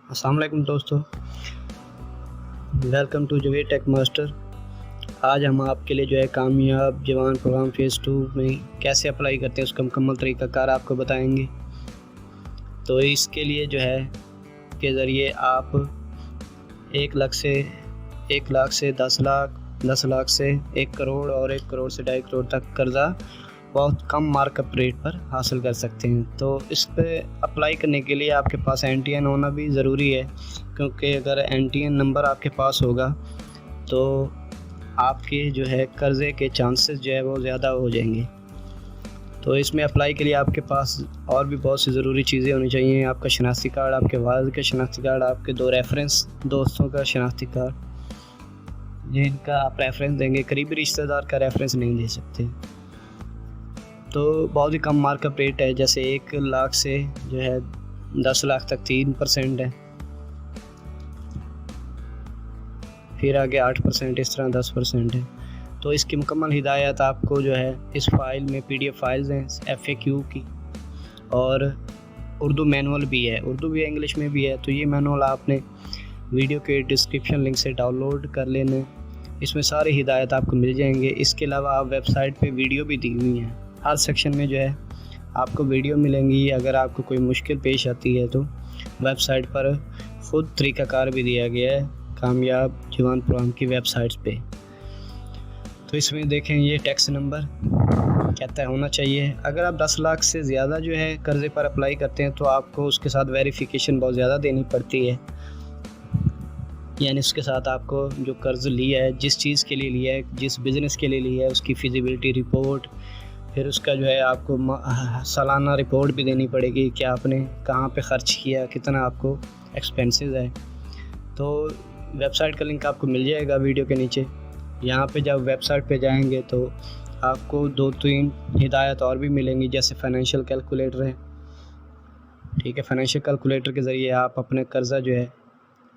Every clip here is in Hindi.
अस्सलाम वालेकुम दोस्तों, welcome to Javed tech master. आज हम आपके लिए जो है कामयाब जवान प्रोग्राम फ़ेज़ 2 में कैसे अप्लाई करते हैं उसका मुकम्मल तरीक़ाकार आपको बताएंगे। तो इसके लिए जो है के ज़रिए आप 1 लाख से 10 लाख, 10 लाख से 1 करोड़ और 1 करोड़ से 2.5 करोड़ तक कर्ज़ा बहुत कम मार्कअप रेट पर हासिल कर सकते हैं। तो इस पे अप्लाई करने के लिए आपके पास NTN होना भी ज़रूरी है, क्योंकि अगर NTN नंबर आपके पास होगा तो आपके जो है कर्ज़े के चांसेस जो है वो ज़्यादा हो जाएंगे। तो इसमें अप्लाई के लिए आपके पास और भी बहुत सी ज़रूरी चीज़ें होनी चाहिए। आपका शनाख्ती कार्ड, आपके वालिद का शनाख्ती कार्ड, आपके 2 रेफरेंस दोस्तों का शनाख्ती कार्ड, जिनका आप रेफरेंस देंगे। करीबी रिश्तेदार का रेफरेंस नहीं दे सकते। तो बहुत ही कम मार्कअप रेट है, जैसे 1 लाख से जो है 10 लाख तक 3% है, फिर आगे 8%, इस तरह 10% है। तो इसकी मुकम्मल हिदायत आपको जो है इस फाइल में PDF फाइल्स हैं FAQ की, और उर्दू मैनुअल भी है, उर्दू भी है, इंग्लिश में भी है। तो ये मैनुअल आपने वीडियो के डिस्क्रिप्शन लिंक से डाउनलोड कर लेना। इसमें सारी हिदायत आपको मिल जाएंगे। इसके अलावा आप वेबसाइट पे वीडियो भी दी हुई हैं, हर सेक्शन में जो है आपको वीडियो मिलेंगी। अगर आपको कोई मुश्किल पेश आती है तो वेबसाइट पर ख़ुद तरीक़ाकार भी दिया गया है कामयाब जवान प्रोग्राम की वेबसाइट्स पे। तो इसमें देखें, ये टैक्स नंबर कहता है होना चाहिए। अगर आप 10 लाख से ज़्यादा जो है कर्ज़े पर अप्लाई करते हैं तो आपको उसके साथ वेरिफिकेशन बहुत ज़्यादा देनी पड़ती है। यानी उसके साथ आपको जो कर्ज़ लिया है, जिस चीज़ के लिए लिया है, जिस बिज़नेस के लिए लिया है, उसकी फिजिबिलिटी रिपोर्ट, फिर उसका जो है आपको सालाना रिपोर्ट भी देनी पड़ेगी कि आपने कहाँ पे ख़र्च किया, कितना आपको एक्सपेंसेस है। तो वेबसाइट का लिंक आपको मिल जाएगा वीडियो के नीचे। यहाँ पे जब वेबसाइट पे जाएंगे तो आपको 2-3 हिदायत और भी मिलेंगी, जैसे फाइनेंशियल कैलकुलेटर है, ठीक है। फाइनेंशियल कैलकुलेटर के ज़रिए आप अपने कर्ज़ा जो है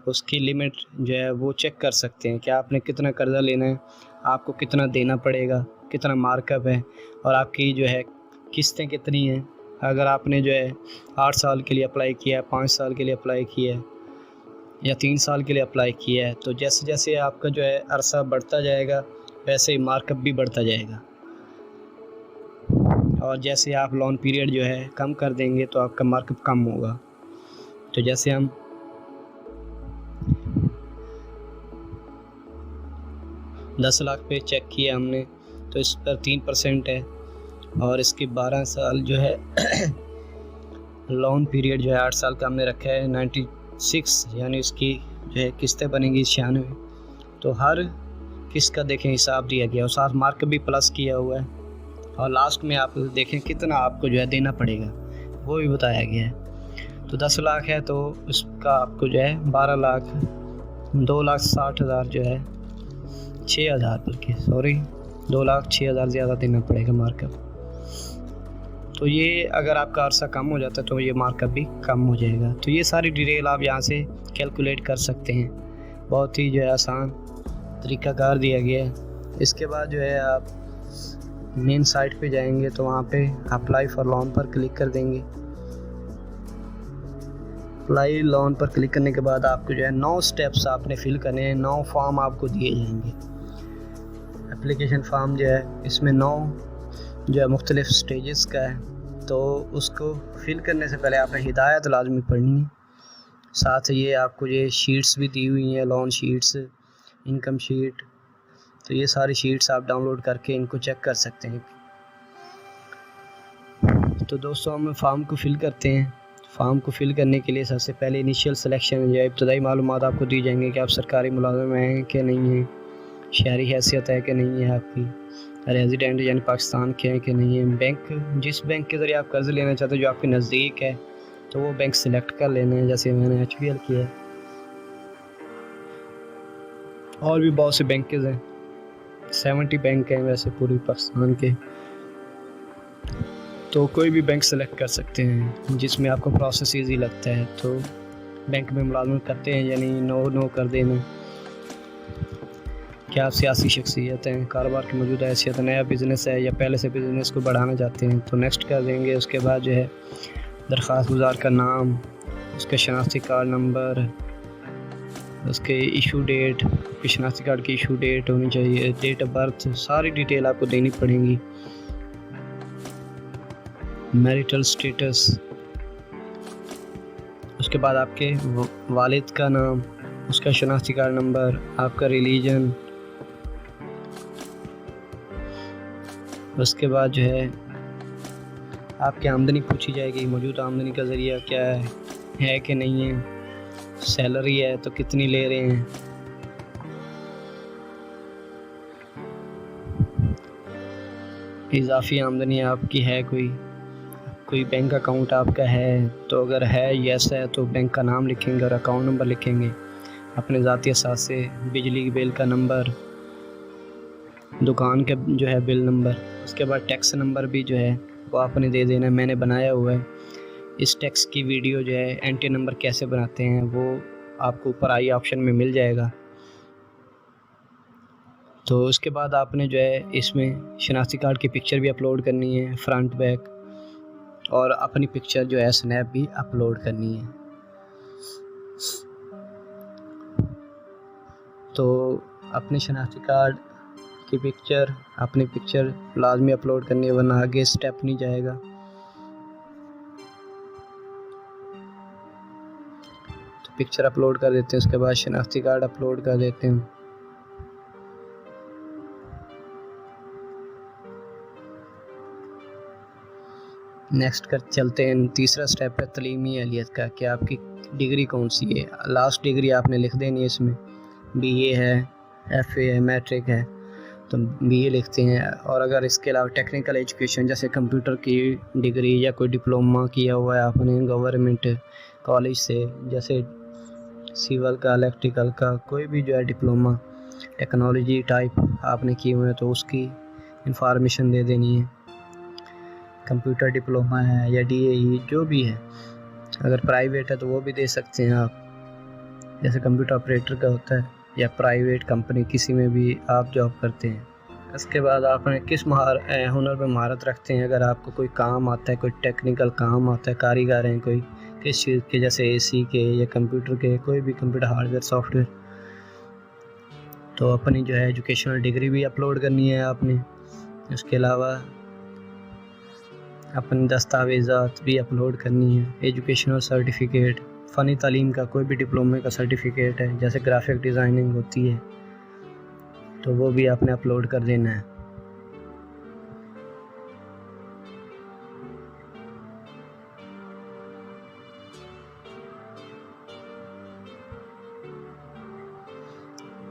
उसकी लिमिट जो है वो चेक कर सकते हैं कि आपने कितना कर्ज़ा लेना है, आपको कितना देना पड़ेगा, कितना मार्कअप है, और आपकी जो है किस्तें कितनी हैं। अगर आपने जो है 8 साल के लिए अप्लाई किया है, 5 साल के लिए अप्लाई किया है, या 3 साल के लिए अप्लाई किया है, तो जैसे जैसे आपका जो है अरसा बढ़ता जाएगा वैसे ही मार्कअप भी बढ़ता जाएगा। और जैसे आप लोन पीरियड जो है कम कर देंगे तो आपका मार्कअप कम होगा। तो जैसे हम 10 लाख पे चेक किया हमने, तो इस पर 3% है, और इसके 12 साल जो है लोन पीरियड जो है 8 साल का हमने रखा है 96, यानी इसकी जो है किस्तें बनेंगी 96। तो हर किस्त का देखें हिसाब दिया गया, और साथ मार्क भी प्लस किया हुआ है, और लास्ट में आप देखें कितना आपको जो है देना पड़ेगा वो भी बताया गया है। तो 10 लाख है तो इसका आपको जो है 12 लाख 2,60,000 जो है 6,000 बल्कि 2,06,000 ज़्यादा देना पड़ेगा मार्कअप। तो ये अगर आपका अरसा कम हो जाता है तो ये मार्कअप भी कम हो जाएगा। तो ये सारी डिटेल आप यहाँ से कैलकुलेट कर सकते हैं, बहुत ही जो है आसान तरीक़ाकार दिया गया है। इसके बाद जो है आप मेन साइट पे जाएंगे तो वहाँ पे अप्लाई फॉर लोन पर क्लिक कर देंगे। अप्लाई लोन पर क्लिक करने के बाद आपको जो है 9 स्टेप्स आपने फिल करने हैं, 9 फॉर्म आपको दिए जाएंगे। एप्लीकेशन फॉर्म जो है इसमें 9 जो है मुख्तलिफ स्टेजेस का है, तो उसको फिल करने से पहले आपने हिदायत लाजमी पढ़नी है। साथ ये आपको ये शीट्स भी दी हुई हैं, लोन शीट्स, इनकम शीट। तो ये सारी शीट्स आप डाउनलोड करके इनको चेक कर सकते हैं। तो दोस्तों हम फॉर्म को फिल करते हैं। फॉर्म को फिल करने के लिए सबसे पहले इनिशियल सिलेक्शन या इब्तदाई मालूमात आपको दी जाएंगे कि आप सरकारी मुलाजिम हैं कि नहीं हैं, शहरी हैसियत है कि नहीं है आपकी, रेजिडेंट यानी पाकिस्तान के हैं कि नहीं है, बैंक जिस बैंक के ज़रिए आप कर्ज़ लेना चाहते हो जो आपके नज़दीक है तो वो बैंक सिलेक्ट कर लेना है, जैसे मैंने HBL किया है। और भी बहुत से बैंकेज़ हैं, 70 बैंक हैं वैसे पूरी पाकिस्तान के। तो कोई भी बैंक सेलेक्ट कर सकते हैं जिसमें आपको प्रोसेस ईजी लगता है। तो बैंक में मुलाजमत करते हैं यानी नो कर देना। क्या आप सियासी शख्सियत हैं, कारोबार की मौजूदा हैसियत, नया बिज़नेस है या पहले से बिज़नेस को बढ़ाना चाहते हैं तो नेक्स्ट कर देंगे। उसके बाद जो है दरख्वास्त गुजार का नाम, उसका शनाख्ती कार्ड नंबर, उसके इशू डेट, शनाख्ती कार्ड की इशू डेट होनी चाहिए, डेट ऑफ बर्थ, सारी डिटेल आपको देनी पड़ेगी। मैरिटल स्टेटस, उसके बाद आपके वालिद का नाम, उसका शनाख्ती कार्ड नंबर, आपका रिलीजन, उसके बाद जो आपकी आमदनी पूछी जाएगी, मौजूदा आमदनी का ज़रिया क्या है कि नहीं है, सैलरी है तो कितनी ले रहे हैं, इजाफी आमदनी आपकी है, कोई बैंक अकाउंट आपका है तो अगर है यस है तो बैंक का नाम लिखेंगे और अकाउंट नंबर लिखेंगे, अपने ज़ाती असासे, बिजली के बिल का नंबर, दुकान के बिल नंबर, उसके बाद टैक्स नंबर भी वो आपने दे देना है, मैंने बनाया हुआ है। इस टैक्स की वीडियो एंट्री नंबर कैसे बनाते हैं वो आपको ऊपर आई ऑप्शन में मिल जाएगा। तो उसके बाद आपने इसमें शनाख्ती कार्ड की पिक्चर भी अपलोड करनी है, फ्रंट बैक, और अपनी पिक्चर स्नैप भी अपलोड करनी है। तो अपने शनाख्ती कार्ड की पिक्चर, अपनी पिक्चर लाजमी अपलोड करनी है वरना आगे स्टेप नहीं जाएगा। तो पिक्चर अपलोड कर देते हैं, उसके बाद शनाख्ती कार्ड अपलोड कर देते हैं। नेक्स्ट चलते हैं, तीसरा स्टेप है तलीमी अहलियत का, कि आपकी डिग्री कौन सी है। लास्ट डिग्री आपने लिख देनी है, इसमें बीए है, एफए है, मैट्रिक है तो बीए लिखते हैं। और अगर इसके अलावा टेक्निकल एजुकेशन जैसे कंप्यूटर की डिग्री या कोई डिप्लोमा किया हुआ है आपने गवर्नमेंट कॉलेज से, जैसे सिविल का, इलेक्ट्रिकल का, कोई भी डिप्लोमा टेक्नोलॉजी टाइप आपने किए हुए हैं तो उसकी इंफॉर्मेशन दे देनी है। कंप्यूटर डिप्लोमा है या डीएई जो भी है, अगर प्राइवेट है तो वो भी दे सकते हैं आप, जैसे कंप्यूटर ऑपरेटर का होता है, या प्राइवेट कंपनी किसी में भी आप जॉब करते हैं। इसके बाद आपने किस हुनर में महारत रखते हैं। अगर आपको कोई काम आता है, कोई टेक्निकल काम आता है, कारीगर हैं कोई किस चीज़ के, जैसे एसी के या कंप्यूटर के, कोई भी कंप्यूटर हार्डवेयर सॉफ्टवेयर, तो अपनी एजुकेशनल डिग्री भी अपलोड करनी है आपने। उसके अलावा अपनी दस्तावेज़ात भी अपलोड करनी है, एजुकेशनल सर्टिफिकेट, फ़नी तालीम का कोई भी डिप्लोमे का सर्टिफिकेट है, जैसे ग्राफिक डिज़ाइनिंग होती है तो वो भी आपने अपलोड कर देना है।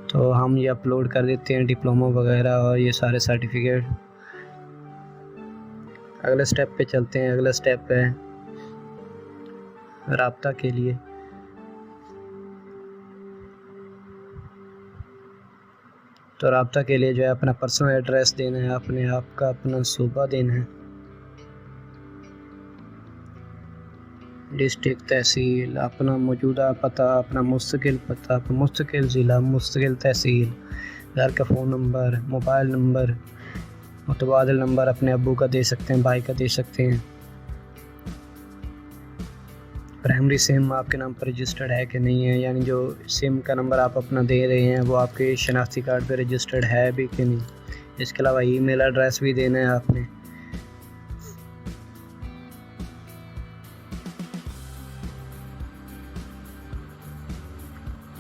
तो हम ये अपलोड कर देते हैं डिप्लोमा वगैरह और ये सारे सर्टिफिकेट। अगले स्टेप पे चलते हैं। अगला स्टेप है राब्ता के लिए। तो राब्ता के लिए अपना पर्सनल एड्रेस देना है, अपने आप का अपना सूबा देना है, डिस्ट्रिक्ट, तहसील, अपना मौजूदा पता, अपना मुस्तकिल पता, मुस्तकिल ज़िला, मुस्तकिल तहसील, घर का फ़ोन नंबर, मोबाइल नंबर, मुतबादिल नंबर अपने अब्बू का दे सकते हैं, भाई का दे सकते हैं। प्राइमरी सिम आपके नाम पर रजिस्टर्ड है कि नहीं है, यानी जो सिम का नंबर आप अपना दे रहे हैं वो आपके शनाख्ती कार्ड पे रजिस्टर्ड है भी कि नहीं। इसके अलावा ईमेल एड्रेस भी देना है आपने।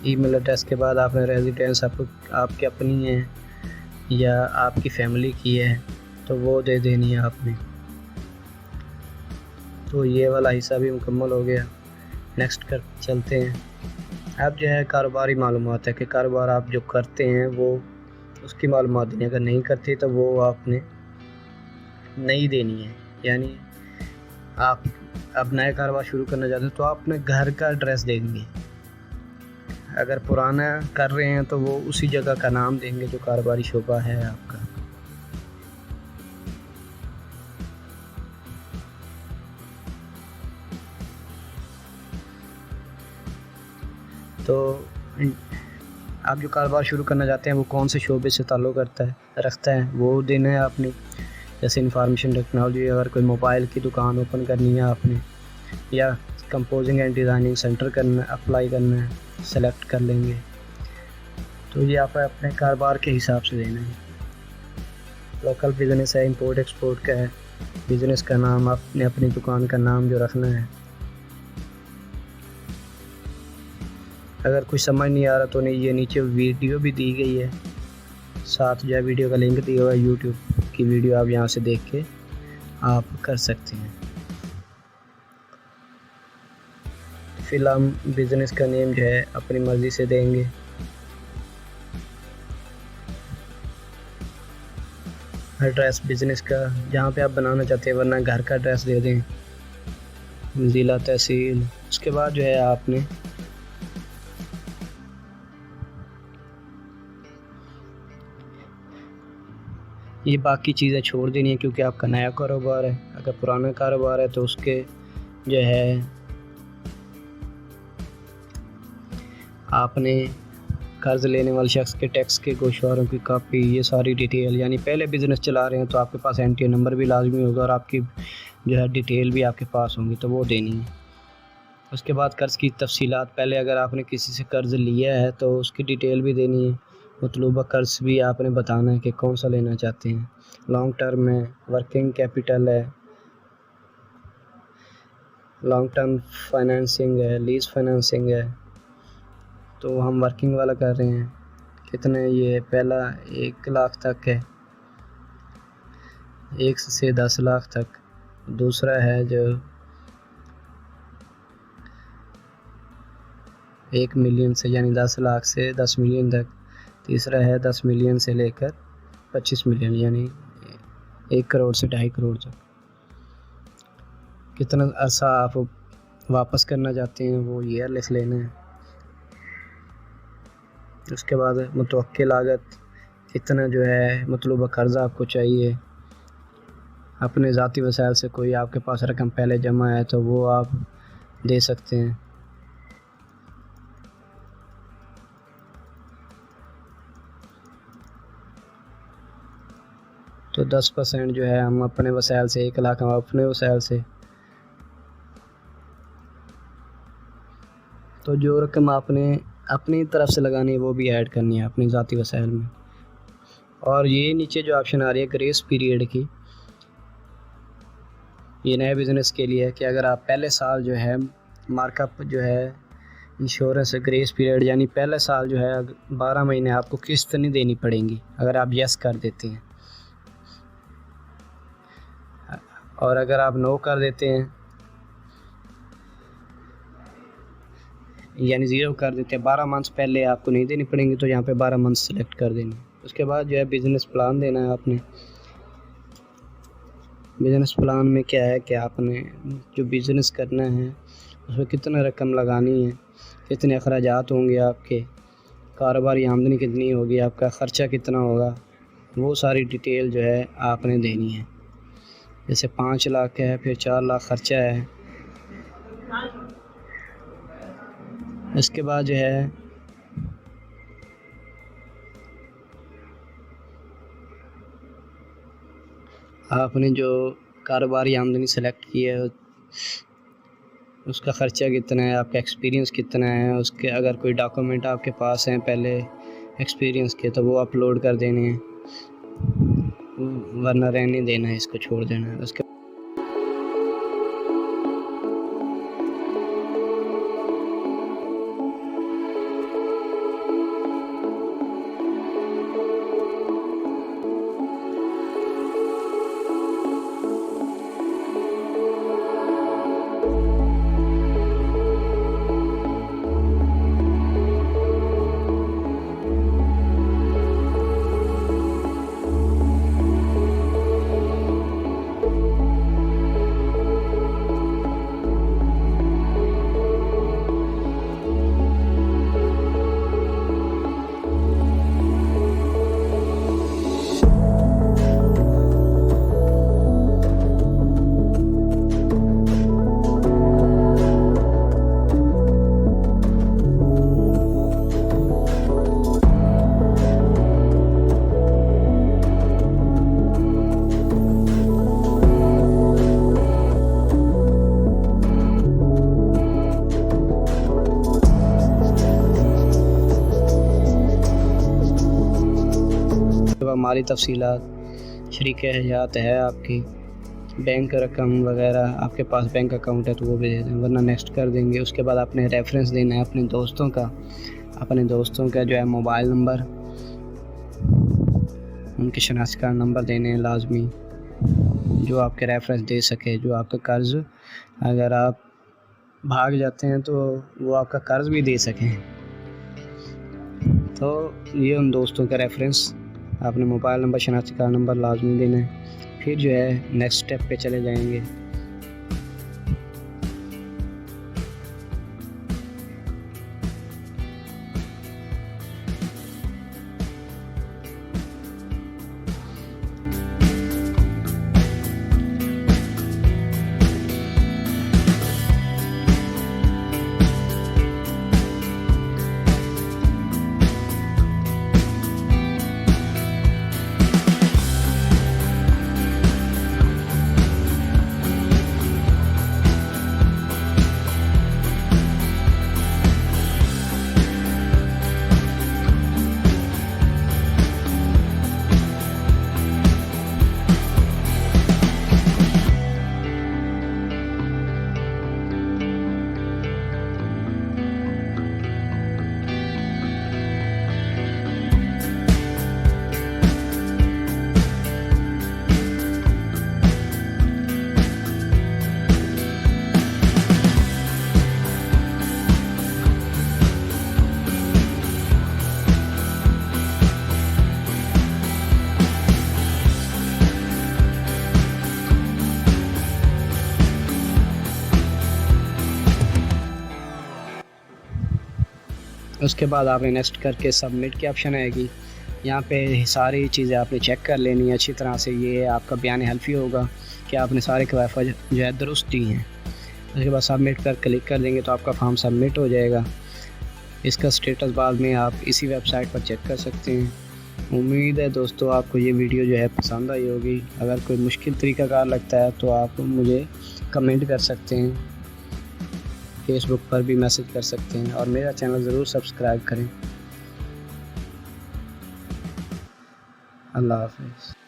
ईमेल एड्रेस के बाद आपने रेजिडेंस आपकी अपनी है या आपकी फैमिली की है तो वो दे देनी है आपने। तो ये वाला हिस्सा भी मुकम्मल हो गया। नेक्स्ट चलते हैं। अब कारोबारी मालूमात है कि कारोबार आप जो करते हैं वो उसकी मालूमात देनी, अगर नहीं करते तो वो आपने नहीं देनी है। यानी आप अब नया कारोबार शुरू करना चाहते हैं तो आप अपने घर का एड्रेस देंगे, अगर पुराना कर रहे हैं तो वो उसी जगह का नाम देंगे जो कारोबारी शोबा है आपका। तो आप जो कारोबार शुरू करना चाहते हैं वो कौन से शोबे से ताल्लुक़ रखता है वो देना है आपने। जैसे इंफॉर्मेशन टेक्नोलॉजी, अगर कोई मोबाइल की दुकान ओपन करनी है आपने, या कंपोजिंग एंड डिज़ाइनिंग सेंटर करना है, अप्लाई करना है, सेलेक्ट कर लेंगे। तो ये आप अपने कारोबार के हिसाब से देना है। लोकल बिज़नेस है, इंपोर्ट एक्सपोर्ट का है, बिज़नेस का नाम आपने अपनी दुकान का नाम जो रखना है। अगर कुछ समझ नहीं आ रहा तो ये नीचे वीडियो भी दी गई है, साथ जो है वीडियो का लिंक दिया हुआ है, यूट्यूब की वीडियो आप यहाँ से देख के आप कर सकते हैं। फिलहाल बिज़नेस का नेम जो है अपनी मर्ज़ी से देंगे। एड्रेस बिज़नेस का जहाँ पे आप बनाना चाहते हैं, वरना घर का एड्रेस दे दें, ज़िला, तहसील। उसके बाद जो है आपने ये बाकी चीज़ें छोड़ देनी है, क्योंकि आपका नया कारोबार है। अगर पुराना कारोबार है तो उसके जो है आपने कर्ज लेने वाले शख्स के टैक्स के गोशवारों की कापी, ये सारी डिटेल, यानी पहले बिज़नेस चला रहे हैं तो आपके पास NTA नंबर भी लाजमी होगा और आपकी जो है डिटेल भी आपके पास होंगी, तो वो देनी है। उसके बाद कर्ज़ की तफसीलात, पहले अगर आपने किसी से कर्ज़ लिया है तो उसकी डिटेल भी देनी है। मतलूबा कर्ज़ भी आपने बताना है कि कौन सा लेना चाहते हैं, लॉन्ग टर्म है, वर्किंग कैपिटल है, लॉन्ग टर्म फाइनेंसिंग है, लीज़ फाइनेंसिंग है। तो हम वर्किंग वाला कर रहे हैं। कितने, ये पहला 1 लाख तक है, 1 से 10 लाख तक। दूसरा है जो 1 मिलियन से, यानी 10 लाख से 10 मिलियन तक। तीसरा है 10 मिलियन से लेकर 25 मिलियन, यानी 1 करोड़ से 2.5 करोड़ तक। कितना अर्सा आप वापस करना चाहते हैं वो ईयर लिख लेना है। उसके बाद मुतवक्किल लागत, कितना जो है मतलूबा कर्ज़ा आपको चाहिए। अपने ज़ाती वसाइल से कोई आपके पास रकम पहले जमा है तो वो आप दे सकते हैं। तो 10% जो है हम अपने वसाइल से, 1 लाख हम अपने वसाइल से। तो जो रकम आपने अपनी तरफ से लगानी है वो भी ऐड करनी है अपनी ज़ाती वसाइल में। और ये नीचे जो ऑप्शन आ रही है ग्रेस पीरियड की, ये नए बिज़नेस के लिए है कि अगर आप पहले साल जो है मार्कअप जो है इंश्योरेंस ग्रेस पीरियड, यानी पहले साल जो है 12 महीने आपको किस्त नहीं देनी पड़ेंगी अगर आप यस कर देते हैं। और अगर आप नो कर देते हैं, यानी 0 कर देते हैं, 12 मंथ्स पहले आपको नहीं देनी पड़ेंगी, तो यहाँ पे 12 मंथ्स सेलेक्ट कर देनी। उसके बाद जो है बिज़नेस प्लान देना है आपने। बिज़नेस प्लान में क्या है कि आपने जो बिज़नेस करना है उसमें कितना रकम लगानी है, कितने अखराजात होंगे आपके, कारोबारी आमदनी कितनी होगी, आपका ख़र्चा कितना होगा, वो सारी डिटेल जो है आपने देनी है। जैसे 5 लाख है, फिर 4 लाख ख़र्चा है। इसके बाद जो है आपने जो कारोबारी आमदनी सेलेक्ट की है उसका ख़र्चा कितना है, आपका एक्सपीरियंस कितना है, उसके अगर कोई डॉक्यूमेंट आपके पास हैं पहले एक्सपीरियंस के तो वो अपलोड कर देने हैं, वरना रहने देना है, इसको छोड़ देना है। उसके माली तफसीलात, शरीक हयात है आपकी, बैंक रकम वगैरह, आपके पास बैंक अकाउंट है तो वो भी दे दें, वरना नेक्स्ट कर देंगे। उसके बाद आपने रेफरेंस देना है अपने दोस्तों का जो है मोबाइल नंबर, उनके शनाख्ती कार्ड नंबर देने हैं लाजमी, जो आपके रेफरेंस दे सके, जो आपका कर्ज़ अगर आप भाग जाते हैं तो वो आपका कर्ज़ भी दे सकें। तो ये उन दोस्तों का रेफरेंस, आपने मोबाइल नंबर, शनाख्ती कार्ड नंबर लाजमी देना है। फिर जो है नेक्स्ट स्टेप पे चले जाएंगे। उसके बाद आपने नेक्स्ट करके सबमिट की ऑप्शन आएगी। यहाँ पे सारी चीज़ें आपने चेक कर लेनी है अच्छी तरह से। ये आपका बयान हल्फी होगा कि आपने सारे कवायद जो है दुरुस्त दी हैं। उसके बाद सबमिट कर क्लिक कर देंगे तो आपका फॉर्म सबमिट हो जाएगा। इसका स्टेटस बाद में आप इसी वेबसाइट पर चेक कर सकते हैं। उम्मीद है दोस्तों आपको ये वीडियो जो है पसंद आई होगी। अगर कोई मुश्किल तरीक़ाकार लगता है तो आप मुझे कमेंट कर सकते हैं, फेसबुक पर भी मैसेज कर सकते हैं, और मेरा चैनल ज़रूर सब्सक्राइब करें। अल्लाह हाफ़िज़।